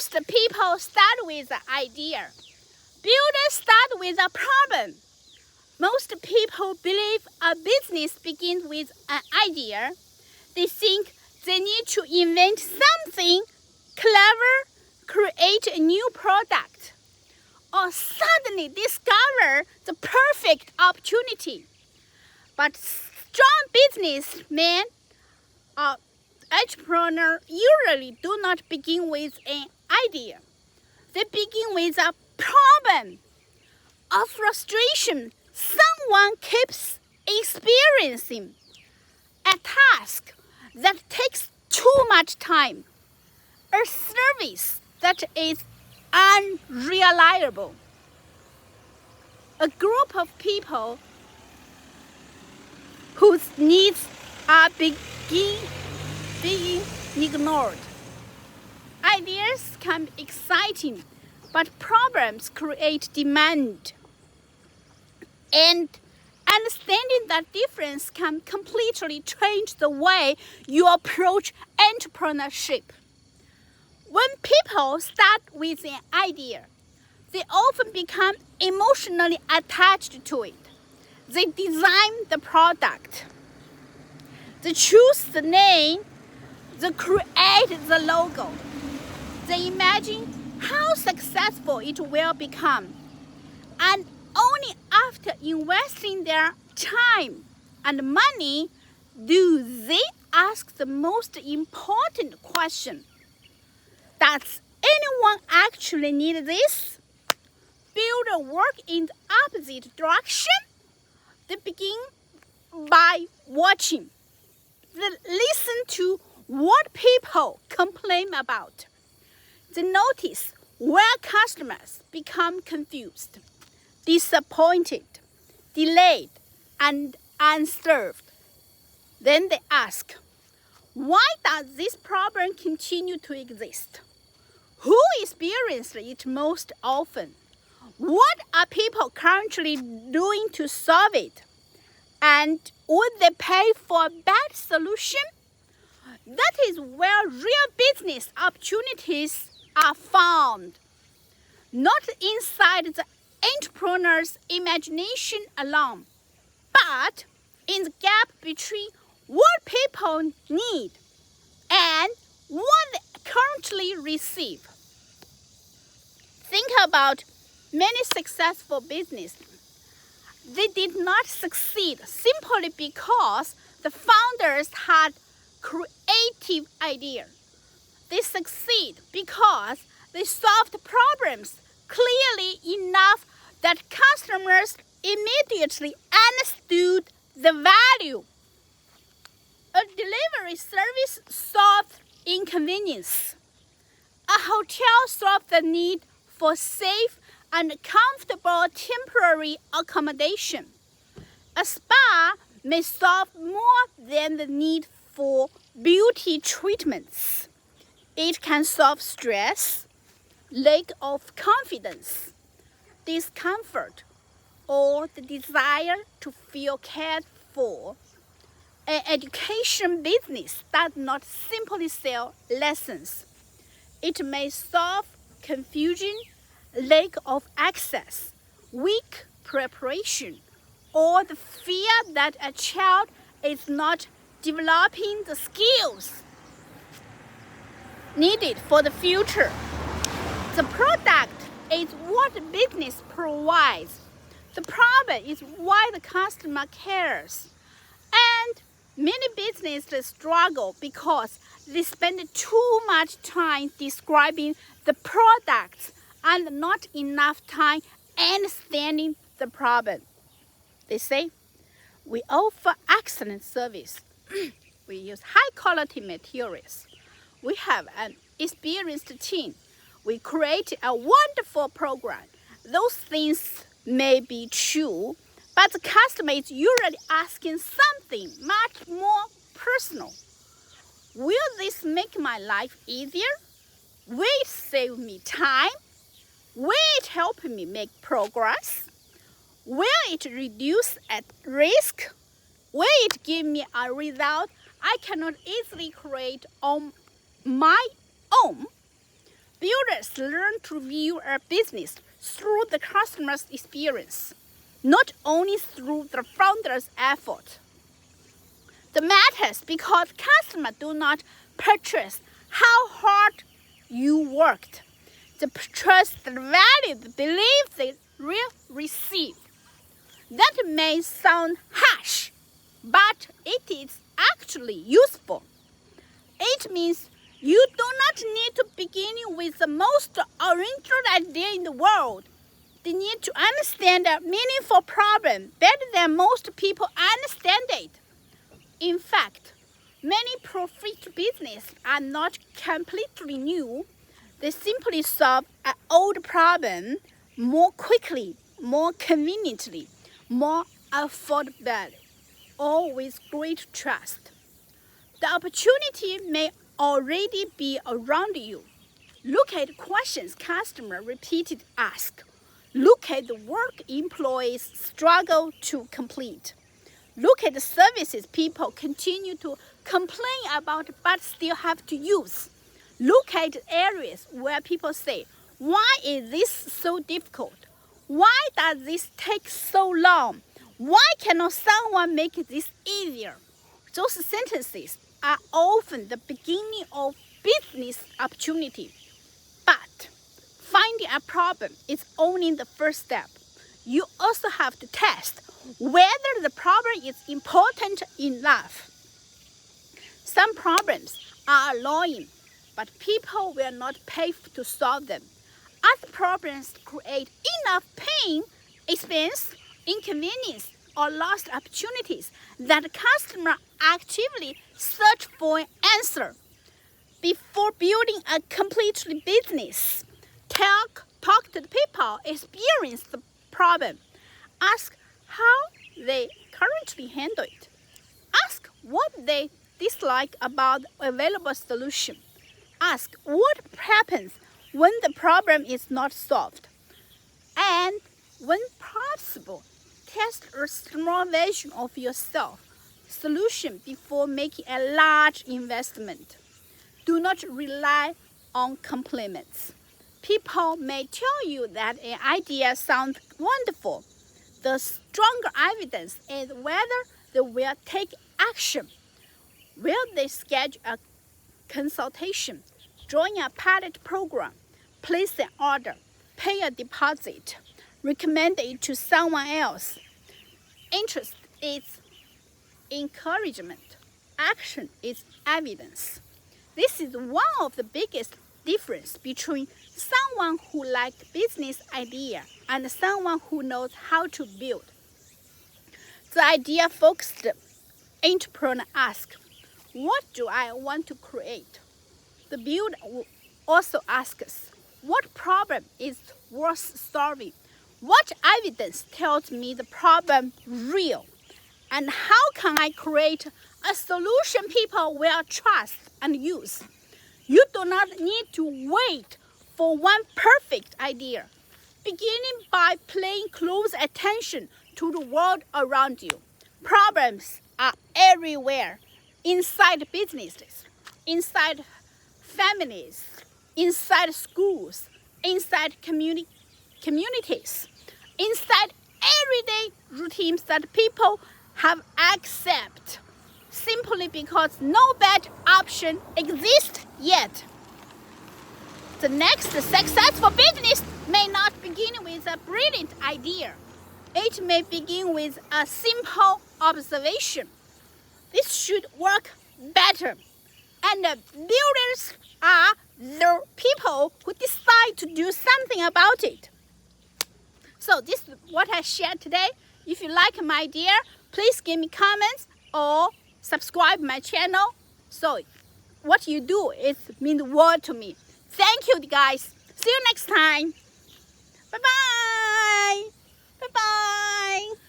Most people start with an idea. Builders start with a problem. Most people believe a business begins with an idea. They think they need to invent something clever, create a new product, or suddenly discover the perfect opportunity. But strong businessmen or entrepreneurs usually do not begin with an idea. They begin with a problem, a frustration someone keeps experiencing, a task that takes too much time, a service that is unreliable. A group of people whose needs are being ignored. Ideas can be exciting, but problems create demand. And understanding that difference can completely change the way you approach entrepreneurship. When people start with an idea, they often become emotionally attached to it. They design the product. They choose the name. They create the logo. They imagine how successful it will become. And only after investing their time and money do they ask the most important question. Does anyone actually need this? Builders work in the opposite direction. They begin by watching. They listen to what people complain about. They notice where customers become confused, disappointed, delayed, and unserved. Then they ask, why does this problem continue to exist? Who experiences it most often? What are people currently doing to solve it? And would they pay for a bad solution? That is where real business opportunities are found. Not inside the entrepreneur's imagination alone, but in the gap between what people need and what they currently receive. Think about many successful businesses. They did not succeed simply because the founders had creative ideas. They succeed because they solved problems clearly enough that customers immediately understood the value. A delivery service solved inconvenience. A hotel solved the need for safe and comfortable temporary accommodation. A spa may solve more than the need for beauty treatments. It can solve stress, lack of confidence, discomfort, or the desire to feel cared for. An education business does not simply sell lessons. It may solve confusion, lack of access, weak preparation, or the fear that a child is not developing the skills needed for the future. The product is what the business provides. The problem is why the customer cares. And many businesses struggle because they spend too much time describing the products and not enough time understanding the problem. They say, we offer excellent service. We use high quality materials. We have an experienced team. We create a wonderful program. Those things may be true, but the customer is usually asking something much more personal. Will this make my life easier? Will it save me time? Will it help me make progress? Will it reduce at risk? Will it give me a result I cannot easily create on my own? Builders learn to view a business through the customer's experience, not only through the founder's effort. That matters because customers do not purchase how hard you worked. They purchase the value they believe they will receive. That may sound harsh, but it is actually useful. It means you do not need to begin with the most original idea in the world. They need to understand a meaningful problem better than most people understand it. In fact, many profit businesses are not completely new. They simply solve an old problem more quickly, more conveniently, more affordably, all with great trust. The opportunity may already be around you. Look at questions customers repeatedly ask. Look at the work employees struggle to complete. Look at the services people continue to complain about but still have to use. Look at areas where people say, why is this so difficult? Why does this take so long? Why cannot someone make this easier? Those sentences are often the beginning of business opportunity. But finding a problem is only the first step. You also have to test whether the problem is important enough. Some problems are annoying, but people will not pay to solve them. Other problems create enough pain, expense, inconvenience, or lost opportunities that customers actively search for an answer. Before building a complete business, talk to the people experience the problem. Ask how they currently handle it. Ask what they dislike about the available solution. Ask what happens when the problem is not solved. And when possible, test a small version of yourself solution before making a large investment. Do not rely on compliments. People may tell you that an idea sounds wonderful. The stronger evidence is whether they will take action. Will they schedule a consultation, join a pilot program, place an order, pay a deposit, recommend it to someone else? Interest is encouragement. Action is evidence. This is one of the biggest difference between someone who likes business idea and someone who knows how to build. The idea-focused entrepreneur asks, what do I want to create? The builder also asks, what problem is worth solving? What evidence tells me the problem real? And how can I create a solution people will trust and use? You do not need to wait for one perfect idea. Beginning by paying close attention to the world around you. Problems are everywhere, inside businesses, inside families, inside schools, inside communities, inside everyday routines that people have accepted simply because no better option exists yet. The next successful business may not begin with a brilliant idea. It may begin with a simple observation. This should work better. And the builders are the people who decide to do something about it. So this is what I shared today. If you like my idea, please give me comments or subscribe my channel. So what you do is mean the world to me. Thank you guys. See you next time. Bye-bye. Bye-bye.